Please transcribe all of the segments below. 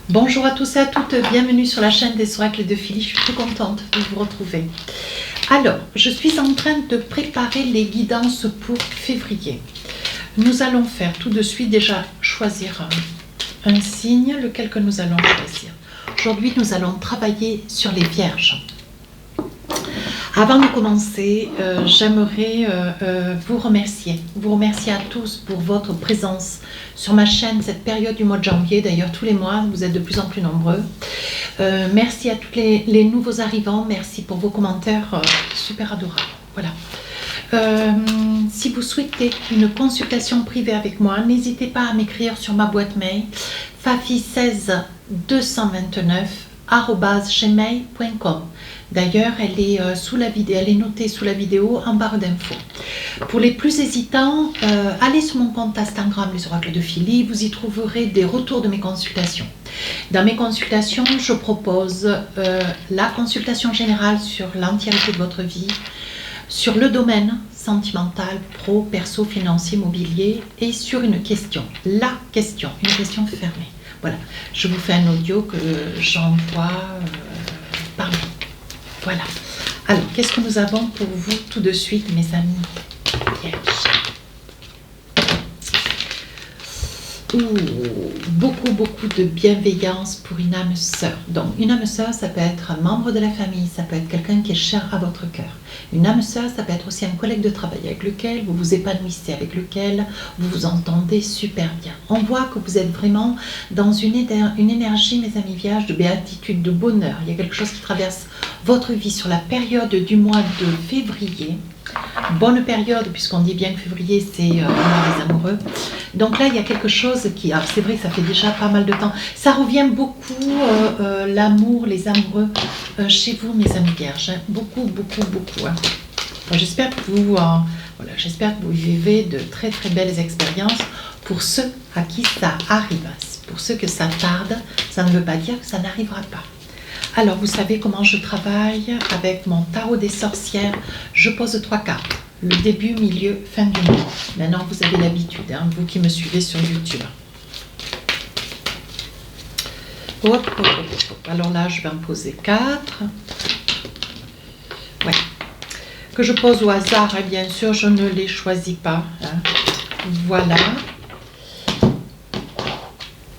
Bonjour à tous et à toutes, bienvenue sur la chaîne des oracles de Philly, je suis très contente de vous retrouver. Alors, je suis en train de préparer les guidances pour février. Nous allons faire tout de suite déjà choisir un signe, lequel que nous allons choisir. Aujourd'hui, nous allons travailler sur les vierges. Avant de commencer, j'aimerais vous remercier à tous pour votre présence sur ma chaîne cette période du mois de janvier. D'ailleurs, tous les mois, vous êtes de plus en plus nombreux. Merci à tous les nouveaux arrivants. Merci pour vos commentaires super adorables. Voilà. Si vous souhaitez une consultation privée avec moi, n'hésitez pas à m'écrire sur ma boîte mail fafi16229@gmail.com. D'ailleurs, elle est sous la vidéo, elle est notée sous la vidéo en barre d'infos. Pour les plus hésitants, allez sur mon compte Instagram, les oracles de Philly, vous y trouverez des retours de mes consultations. Dans mes consultations, je propose la consultation générale sur l'entièreté de votre vie, sur le domaine sentimental, pro, perso, financier, mobilier et sur une question, une question fermée. Voilà, je vous fais un audio que j'envoie par mail. Voilà. Alors, qu'est-ce que nous avons pour vous tout de suite, mes amis vierges? Beaucoup de bienveillance pour une âme sœur. Donc, une âme sœur, ça peut être un membre de la famille, ça peut être quelqu'un qui est cher à votre cœur. Une âme sœur, ça peut être aussi un collègue de travail avec lequel vous vous épanouissez, avec lequel vous vous entendez super bien. On voit que vous êtes vraiment dans une énergie, mes amis vierges, de béatitude, de bonheur. Il y a quelque chose qui traverse votre vie sur la période du mois de février. Bonne période, puisqu'on dit bien que février, c'est le mois des amoureux. Donc là, il y a quelque chose qui... c'est vrai que ça fait déjà pas mal de temps. Ça revient beaucoup, l'amour, les amoureux, chez vous, mes amis vierges. Hein. Beaucoup. Hein. J'espère que vous vivez de très belles expériences. Pour ceux à qui ça arrive, pour ceux que ça tarde, ça ne veut pas dire que ça n'arrivera pas. Alors, vous savez comment je travaille avec mon tarot des sorcières. Je pose 3 cartes. Le début, milieu, fin du mois. Maintenant, vous avez l'habitude, hein, vous qui me suivez sur YouTube. Hop. Alors là, je vais en poser 4. Ouais. Que je pose au hasard, hein, bien sûr, je ne les choisis pas. Hein. Voilà.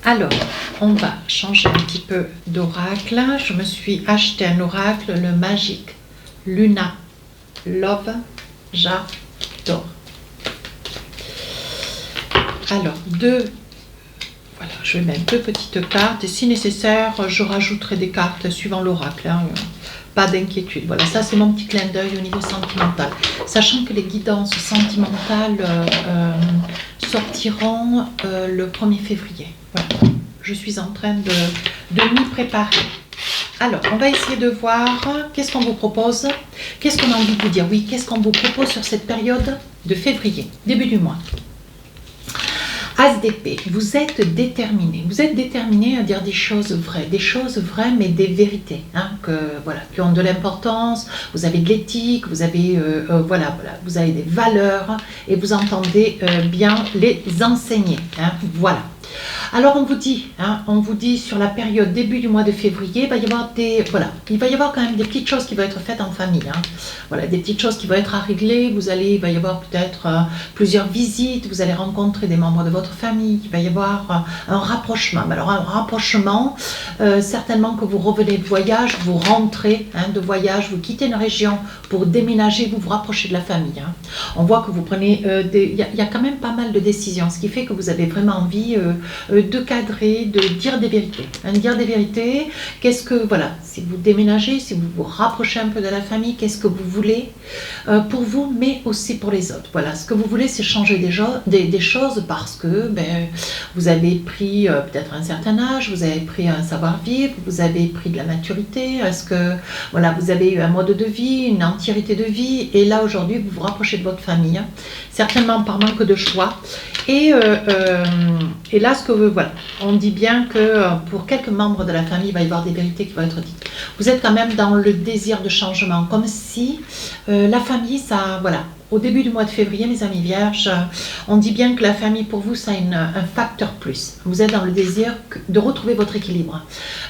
Alors, on va changer un petit peu d'oracle. Je me suis acheté un oracle, le Magic Luna Love. J'adore. Alors, je vais mettre 2 petites cartes. Et si nécessaire, je rajouterai des cartes suivant l'oracle. Hein. Pas d'inquiétude. Voilà, ça c'est mon petit clin d'œil au niveau sentimental. Sachant que les guidances sentimentales sortiront le 1er février. Voilà. Je suis en train de m'y préparer. Alors, on va essayer de voir qu'est-ce qu'on vous propose, qu'est-ce qu'on a envie de vous dire. Oui, qu'est-ce qu'on vous propose sur cette période de février, début du mois. As d'épée, vous êtes déterminé. Vous êtes déterminé à dire des choses vraies mais des vérités, hein, qui ont de l'importance. Vous avez de l'éthique, vous avez vous avez des valeurs et vous entendez bien les enseigner. Hein, voilà. Alors on vous dit sur la période début du mois de février, il va y avoir quand même des petites choses qui vont être faites en famille. Hein. Voilà, des petites choses qui vont être à régler. Il va y avoir peut-être plusieurs visites. Vous allez rencontrer des membres de votre famille. Il va y avoir un rapprochement. Alors un rapprochement, certainement que vous revenez de voyage, vous rentrez de voyage, vous quittez une région pour déménager, vous vous rapprochez de la famille. Hein. On voit que vous prenez il y a quand même pas mal de décisions, ce qui fait que vous avez vraiment envie de cadrer, de dire des vérités. Hein, dire des vérités, si vous déménagez, si vous vous rapprochez un peu de la famille, qu'est-ce que vous voulez pour vous, mais aussi pour les autres. Voilà, ce que vous voulez, c'est changer des choses parce que vous avez pris peut-être un certain âge, vous avez pris un savoir-vivre, vous avez pris de la maturité, est-ce que vous avez eu un mode de vie, une entièreté de vie, et là aujourd'hui, vous vous rapprochez de votre famille, hein, certainement par manque de choix. Et là, on dit bien que pour quelques membres de la famille, il va y avoir des vérités qui vont être dites. Vous êtes quand même dans le désir de changement, comme si la famille, au début du mois de février, mes amis vierges, on dit bien que la famille pour vous, ça a un facteur plus. Vous êtes dans le désir de retrouver votre équilibre.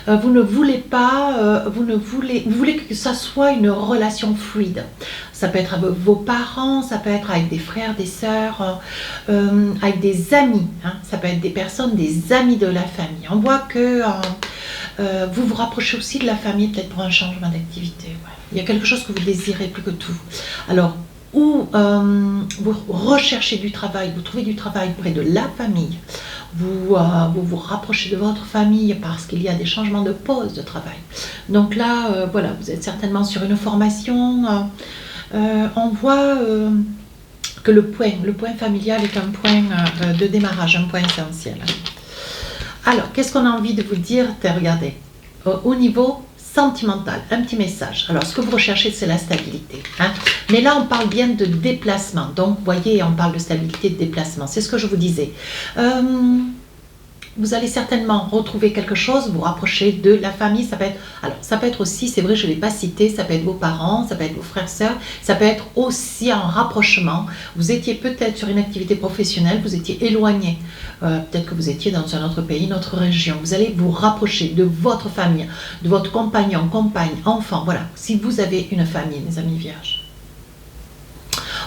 Vous ne voulez pas, vous voulez que ça soit une relation fluide. Ça peut être avec vos parents, ça peut être avec des frères, des sœurs, avec des amis. Hein. Ça peut être des personnes, des amis de la famille. On voit que vous vous rapprochez aussi de la famille, peut-être pour un changement d'activité. Ouais. Il y a quelque chose que vous désirez plus que tout. Alors, ou vous recherchez du travail, vous trouvez du travail près de la famille, vous vous rapprochez de votre famille parce qu'il y a des changements de poste de travail. Donc là, voilà, vous êtes certainement sur une formation. On voit que le point familial est un point de démarrage, un point essentiel. Alors, qu'est-ce qu'on a envie de vous dire? Regardez, au niveau sentimental, un petit message. Alors, ce que vous recherchez, c'est la stabilité. Hein. Mais là, on parle bien de déplacement. Donc, vous voyez, on parle de stabilité, de déplacement. C'est ce que je vous disais. Vous allez certainement retrouver quelque chose, vous rapprocher de la famille. Ça peut être aussi, c'est vrai, je ne l'ai pas cité, ça peut être vos parents, ça peut être vos frères, sœurs, ça peut être aussi un rapprochement. Vous étiez peut-être sur une activité professionnelle, vous étiez éloigné. Peut-être que vous étiez dans un autre pays, une autre région. Vous allez vous rapprocher de votre famille, de votre compagnon, compagne, enfant. Voilà, si vous avez une famille, mes amis vierges.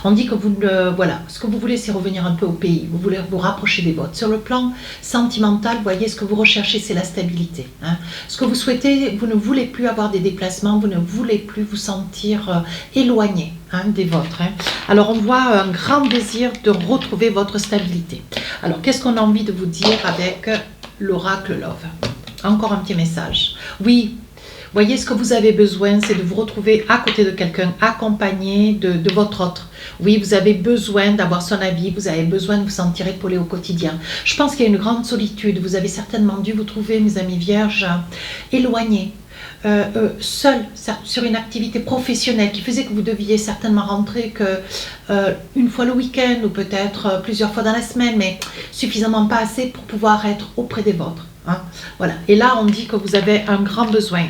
On dit que voilà, ce que vous voulez, c'est revenir un peu au pays. Vous voulez vous rapprocher des vôtres. Sur le plan sentimental, vous voyez, ce que vous recherchez, c'est la stabilité. Hein. Ce que vous souhaitez, vous ne voulez plus avoir des déplacements, vous ne voulez plus vous sentir éloigné des vôtres. Hein. Alors, on voit un grand désir de retrouver votre stabilité. Alors, qu'est-ce qu'on a envie de vous dire avec l'oracle Love? Encore un petit message. Oui. Voyez, ce que vous avez besoin, c'est de vous retrouver à côté de quelqu'un, accompagné de votre autre. Oui, vous avez besoin d'avoir son avis, vous avez besoin de vous sentir épaulé au quotidien. Je pense qu'il y a une grande solitude. Vous avez certainement dû vous trouver, mes amis vierges, éloignés, seul sur une activité professionnelle qui faisait que vous deviez certainement rentrer une fois le week-end ou peut-être plusieurs fois dans la semaine, mais suffisamment pas assez pour pouvoir être auprès des vôtres. Hein. Voilà. Et là, on dit que vous avez un grand besoin,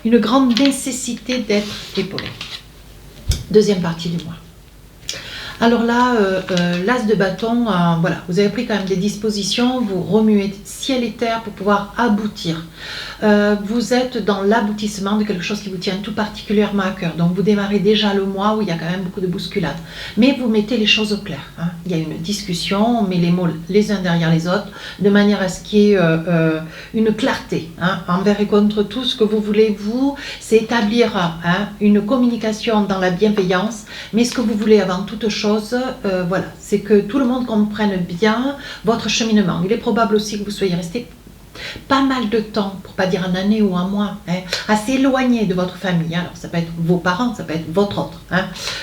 une grande nécessité d'être épaulé. Deuxième partie du mois. Alors là, l'as de bâton, voilà, vous avez pris quand même des dispositions, vous remuez ciel et terre pour pouvoir aboutir. Vous êtes dans l'aboutissement de quelque chose qui vous tient tout particulièrement à cœur. Donc vous démarrez déjà le mois où il y a quand même beaucoup de bousculades. Mais vous mettez les choses au clair. Hein. Il y a une discussion, on met les mots les uns derrière les autres, de manière à ce qu'il y ait une clarté envers et contre tout. Ce que vous voulez, vous, c'est établir une communication dans la bienveillance. Mais ce que vous voulez avant toute chose, voilà, c'est que tout le monde comprenne bien votre cheminement. Il est probable aussi que vous soyez resté pas mal de temps, pour pas dire une année ou un mois, assez éloigné de votre famille. Alors ça peut être vos parents, ça peut être votre autre.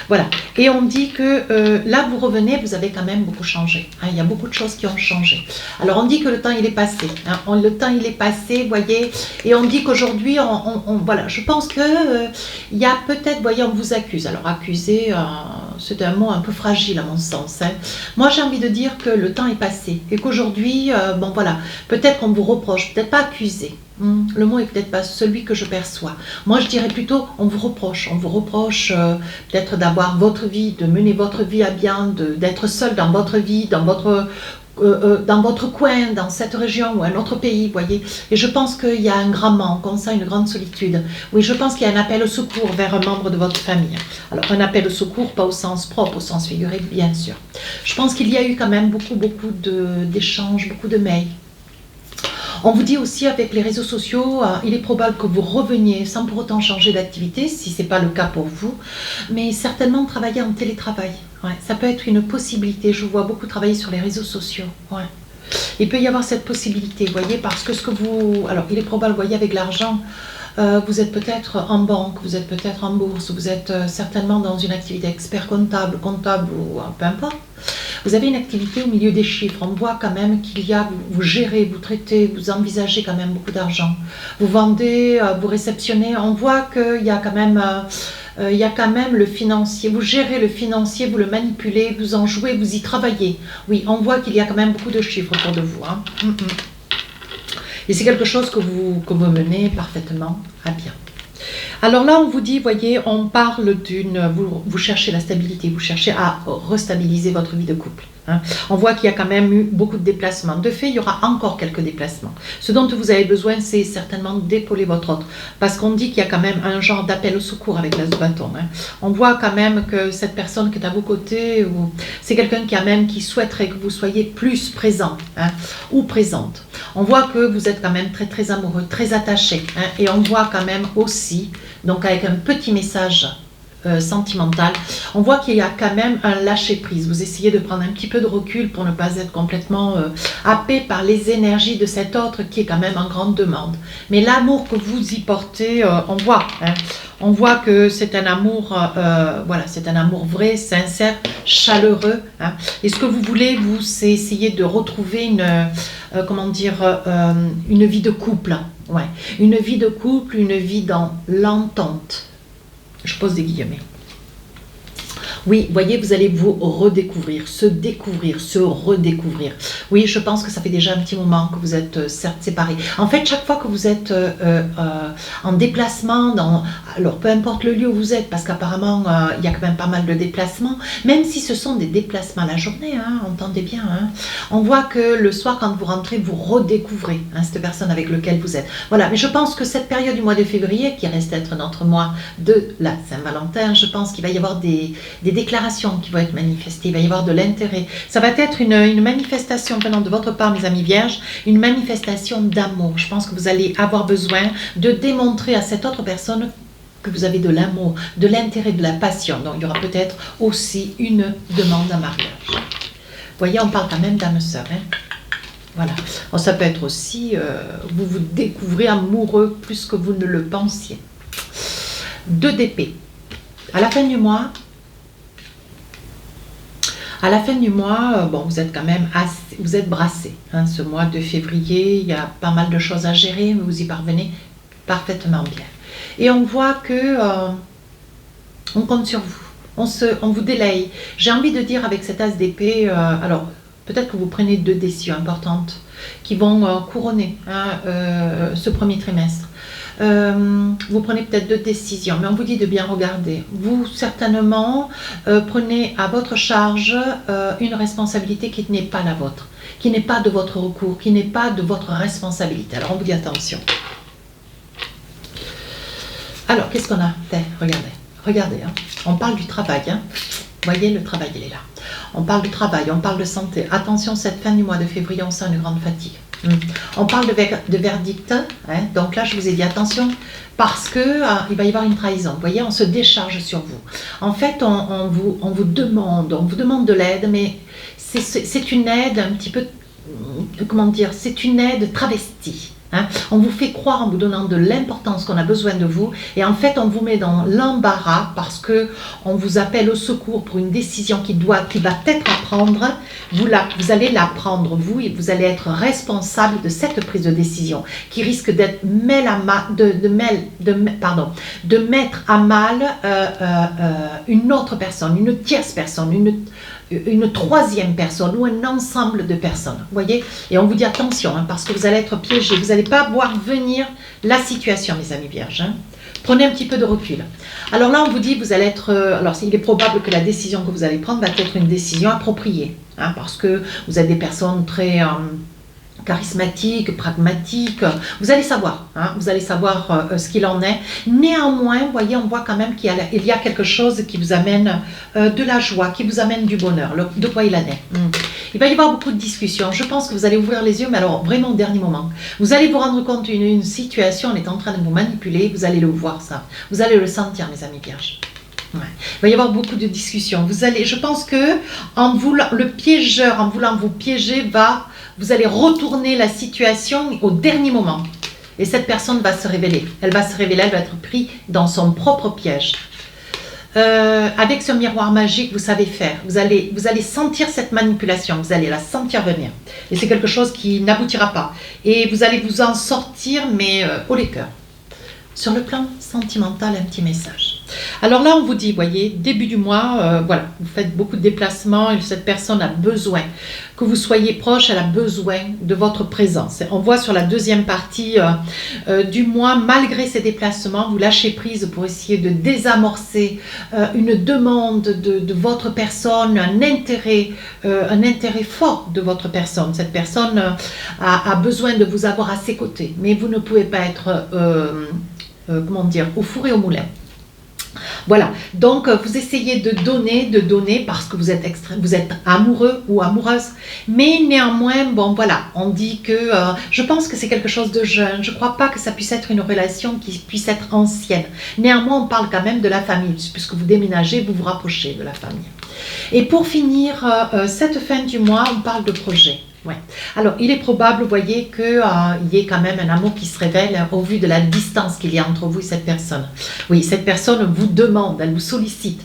Voilà. Et on dit que là vous revenez, vous avez quand même beaucoup changé. Il y a beaucoup de choses qui ont changé. Alors on dit que le temps il est passé. Le temps il est passé, voyez. Et on dit qu'aujourd'hui, voilà, je pense que il y a peut-être, voyez, on vous accuse. Alors accuser, c'est un mot un peu fragile à mon sens. Moi j'ai envie de dire que le temps est passé et qu'aujourd'hui, bon voilà, peut-être qu'on vous reproche, peut-être pas accuser. Le mot est peut-être pas celui que je perçois. Moi je dirais plutôt on vous reproche peut-être d'avoir votre vie, de mener votre vie à bien, d'être seul dans votre vie, dans votre coin, dans cette région ou un autre pays, voyez. Et je pense qu'il y a un grand manque, on sent une grande solitude. Oui, je pense qu'il y a un appel au secours vers un membre de votre famille. Alors, un appel au secours, pas au sens propre, au sens figuré, bien sûr. Je pense qu'il y a eu quand même beaucoup d'échanges, beaucoup de mails. On vous dit aussi avec les réseaux sociaux, il est probable que vous reveniez sans pour autant changer d'activité, si ce n'est pas le cas pour vous, mais certainement travailler en télétravail. Ouais, ça peut être une possibilité, je vous vois beaucoup travailler sur les réseaux sociaux. Ouais. Il peut y avoir cette possibilité, vous voyez, parce que alors il est probable, vous voyez, avec l'argent, vous êtes peut-être en banque, vous êtes peut-être en bourse, vous êtes certainement dans une activité expert comptable ou peu importe. Vous avez une activité au milieu des chiffres. On voit quand même qu'il y a, vous gérez, vous traitez, vous envisagez quand même beaucoup d'argent. Vous vendez, vous réceptionnez. On voit qu'il y a quand même, le financier. Vous gérez le financier, vous le manipulez, vous en jouez, vous y travaillez. Oui, on voit qu'il y a quand même beaucoup de chiffres autour de vous. Et c'est quelque chose que vous menez parfaitement à bien. Alors là, on vous dit, voyez, on parle vous cherchez la stabilité, vous cherchez à restabiliser votre vie de couple. Hein. On voit qu'il y a quand même eu beaucoup de déplacements. De fait, il y aura encore quelques déplacements. Ce dont vous avez besoin, c'est certainement d'épauler votre autre. Parce qu'on dit qu'il y a quand même un genre d'appel au secours avec l'as de bâton. Hein. On voit quand même que cette personne qui est à vos côtés, c'est quelqu'un qui souhaiterait que vous soyez plus présent, hein, ou présente. On voit que vous êtes quand même très très amoureux, très attaché. Hein, et on voit quand même aussi, donc avec un petit message sentimental, on voit qu'il y a quand même un lâcher-prise. Vous essayez de prendre un petit peu de recul pour ne pas être complètement happé par les énergies de cet autre qui est quand même en grande demande. Mais l'amour que vous y portez, on voit. Hein, on voit que c'est un amour, voilà, c'est un amour vrai, sincère, chaleureux. Hein. Et ce que vous voulez, vous, c'est essayer de retrouver une vie de couple. Ouais. Une vie de couple, une vie dans l'entente. Je pose des guillemets. Oui, voyez, vous allez vous redécouvrir, se redécouvrir. Oui, je pense que ça fait déjà un petit moment que vous êtes certes séparés. En fait, chaque fois que vous êtes en déplacement, alors peu importe le lieu où vous êtes, parce qu'apparemment, il y a quand même pas mal de déplacements, même si ce sont des déplacements la journée, hein, entendez bien, hein, on voit que le soir, quand vous rentrez, vous redécouvrez hein, cette personne avec laquelle vous êtes. Voilà, mais je pense que cette période du mois de février, qui reste être notre mois de la Saint-Valentin, je pense qu'il va y avoir des déclarations qui vont être manifestées, il va y avoir de l'intérêt. Ça va être une manifestation venant de votre part, mes amis vierges, une manifestation d'amour. Je pense que vous allez avoir besoin de démontrer à cette autre personne que vous avez de l'amour, de l'intérêt, de la passion. Donc il y aura peut-être aussi une demande en mariage. Vous voyez, on parle quand même d'âme sœur. Hein. Voilà. Bon, ça peut être aussi, vous vous découvrez amoureux plus que vous ne le pensiez. 2 d'épée. À la fin du mois, bon, vous êtes quand même vous êtes brassé. Hein, ce mois de février, il y a pas mal de choses à gérer, mais vous y parvenez parfaitement bien. Et on voit que on compte sur vous, on vous délaye. J'ai envie de dire avec cet as d'épée, alors peut-être que vous prenez 2 décisions importantes qui vont couronner hein, ce premier trimestre. Vous prenez peut-être 2 décisions, mais on vous dit de bien regarder. Vous, certainement, prenez à votre charge une responsabilité qui n'est pas la vôtre, qui n'est pas de votre recours, qui n'est pas de votre responsabilité. Alors, on vous dit attention. Alors, qu'est-ce qu'on a fait? Regardez, hein. On parle du travail. Hein. Vous voyez, le travail, il est là. On parle du travail, on parle de santé. Attention, cette fin du mois de février, on sent une grande fatigue. On parle de verdict, hein, donc là je vous ai dit attention parce que il va y avoir une trahison. Vous voyez, on se décharge sur vous. En fait, on vous demande de l'aide, mais c'est une aide un petit peu, comment dire, c'est une aide travestie. Hein. On vous fait croire en vous donnant de l'importance qu'on a besoin de vous et en fait on vous met dans l'embarras parce que on vous appelle au secours pour une décision qui va être à prendre. Vous allez la prendre vous et vous allez être responsable de cette prise de décision qui risque d'être de mettre à mal une autre personne, une tierce personne, une troisième personne ou un ensemble de personnes, vous voyez, et on vous dit attention hein, parce que vous allez être piégé, vous n'allez pas voir venir la situation, mes amis vierges. Hein. Prenez un petit peu de recul. Alors là, on vous dit, vous allez être, alors il est probable que la décision que vous allez prendre va être une décision appropriée, hein, parce que vous êtes des personnes très charismatique, pragmatique, vous allez savoir, hein, vous allez savoir ce qu'il en est. Néanmoins, vous voyez, on voit quand même qu'il y a quelque chose qui vous amène de la joie, qui vous amène du bonheur, de quoi il en est. Il va y avoir beaucoup de discussions. Je pense que vous allez ouvrir les yeux, mais alors vraiment au dernier moment. Vous allez vous rendre compte d'une situation, on est en train de vous manipuler, vous allez le voir ça, vous allez le sentir, mes amis vierges. Ouais. Il va y avoir beaucoup de discussions. Je pense que le piégeur, en voulant vous piéger, vous allez retourner la situation au dernier moment. Et cette personne va se révéler. Elle va être prise dans son propre piège. Avec ce miroir magique, vous savez faire. Vous allez sentir cette manipulation. Vous allez la sentir venir. Et c'est quelque chose qui n'aboutira pas. Et vous allez vous en sortir, mais haut les cœurs. Sur le plan sentimental, un petit message. Alors là, on vous dit, voyez, début du mois, voilà, vous faites beaucoup de déplacements et cette personne a besoin que vous soyez proche, elle a besoin de votre présence. On voit sur la deuxième partie du mois, malgré ces déplacements, vous lâchez prise pour essayer de désamorcer une demande de votre personne, un intérêt fort de votre personne. Cette personne a besoin de vous avoir à ses côtés, mais vous ne pouvez pas être, comment dire, au four et au moulin. Voilà, donc vous essayez de donner parce que vous êtes amoureux ou amoureuse, mais néanmoins, bon voilà, on dit que, je pense que c'est quelque chose de jeune, je ne crois pas que ça puisse être une relation qui puisse être ancienne. Néanmoins, on parle quand même de la famille, puisque vous déménagez, vous vous rapprochez de la famille. Et pour finir, cette fin du mois, on parle de projet. Ouais. Alors, il est probable, vous voyez, qu'il y ait quand même un amour qui se révèle au vu de la distance qu'il y a entre vous et cette personne. Oui, cette personne vous demande, elle vous sollicite.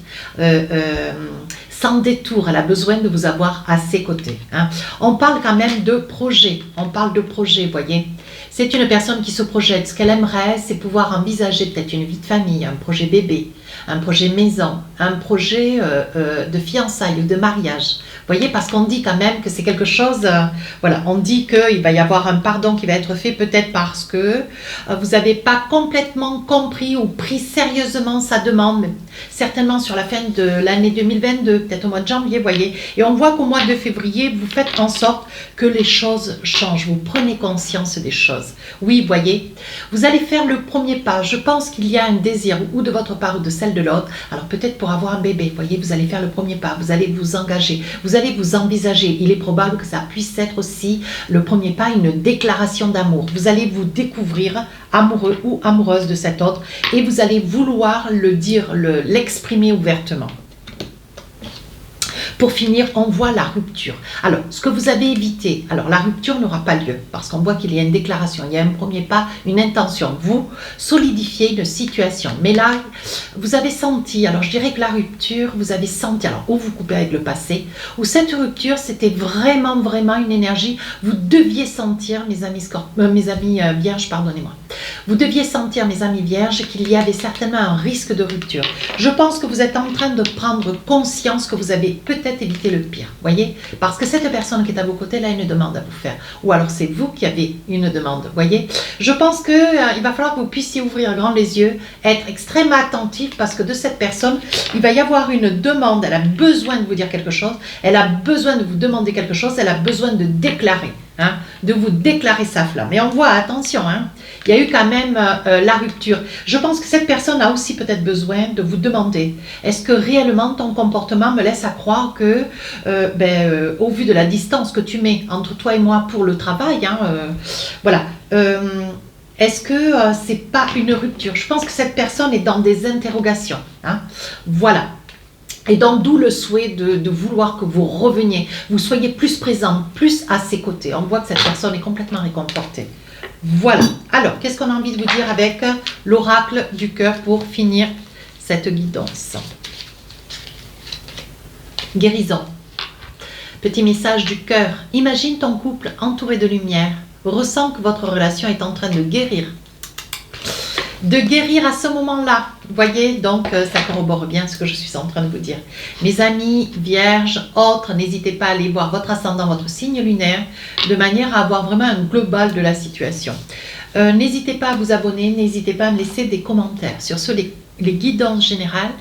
Sans détour, elle a besoin de vous avoir à ses côtés. Hein. On parle quand même de projet. On parle de projet, vous voyez. C'est une personne qui se projette. Ce qu'elle aimerait, c'est pouvoir envisager peut-être une vie de famille, un projet bébé, un projet maison, un projet de fiançailles ou de mariage. Vous voyez, parce qu'on dit quand même que c'est quelque chose, voilà, on dit qu'il va y avoir un pardon qui va être fait peut-être parce que vous n'avez pas complètement compris ou pris sérieusement sa demande, mais certainement sur la fin de l'année 2022, peut-être au mois de janvier, vous voyez. Et on voit qu'au mois de février, vous faites en sorte que les choses changent, vous prenez conscience des choses. Oui, vous voyez, vous allez faire le premier pas. Je pense qu'il y a un désir, ou de votre part ou de celle de l'autre, alors peut-être pour avoir un bébé, vous voyez, vous allez faire le premier pas, vous allez vous engager, vous allez vous envisager. Il est probable que ça puisse être aussi le premier pas, une déclaration d'amour. Vous allez vous découvrir amoureux ou amoureuse de cet autre et vous allez vouloir le dire, l'exprimer ouvertement. Pour finir, on voit la rupture. Alors, ce que vous avez évité, alors la rupture n'aura pas lieu parce qu'on voit qu'il y a une déclaration, il y a un premier pas, une intention. Vous solidifiez une situation. Mais là, vous avez senti, alors je dirais que la rupture, vous avez senti, alors ou vous coupez avec le passé, ou cette rupture, c'était vraiment, vraiment une énergie. Vous deviez sentir, mes amis vierges, pardonnez-moi. Vous deviez sentir, mes amis vierges, qu'il y avait certainement un risque de rupture. Je pense que vous êtes en train de prendre conscience que vous avez peut-être évité le pire, voyez, parce que cette personne qui est à vos côtés, là, a une demande à vous faire. Ou alors c'est vous qui avez une demande, voyez. Je pense qu'il va falloir que vous puissiez ouvrir grand les yeux, être extrêmement attentif, parce que de cette personne, il va y avoir une demande, elle a besoin de vous dire quelque chose, elle a besoin de vous demander quelque chose, elle a besoin de déclarer. Hein, de vous déclarer sa flamme. Et on voit, attention, hein, il y a eu quand même la rupture. Je pense que cette personne a aussi peut-être besoin de vous demander, est-ce que réellement ton comportement me laisse à croire que, au vu de la distance que tu mets entre toi et moi pour le travail, hein, voilà, est-ce que c'est pas une rupture? Je pense que cette personne est dans des interrogations. Hein, voilà. Et donc, d'où le souhait de vouloir que vous reveniez, vous soyez plus présent, plus à ses côtés. On voit que cette personne est complètement réconfortée. Voilà. Alors, qu'est-ce qu'on a envie de vous dire avec l'oracle du cœur pour finir cette guidance? Guérison. Petit message du cœur. Imagine ton couple entouré de lumière. Ressens que votre relation est en train de guérir. De guérir à ce moment-là. Vous voyez, donc ça corrobore bien ce que je suis en train de vous dire. Mes amis vierges, autres, n'hésitez pas à aller voir votre ascendant, votre signe lunaire, de manière à avoir vraiment un global de la situation. N'hésitez pas à vous abonner, n'hésitez pas à me laisser des commentaires. Sur ce, les guidances générales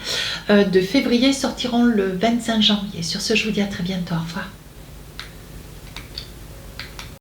de février sortiront le 25 janvier. Sur ce, je vous dis à très bientôt. Au revoir.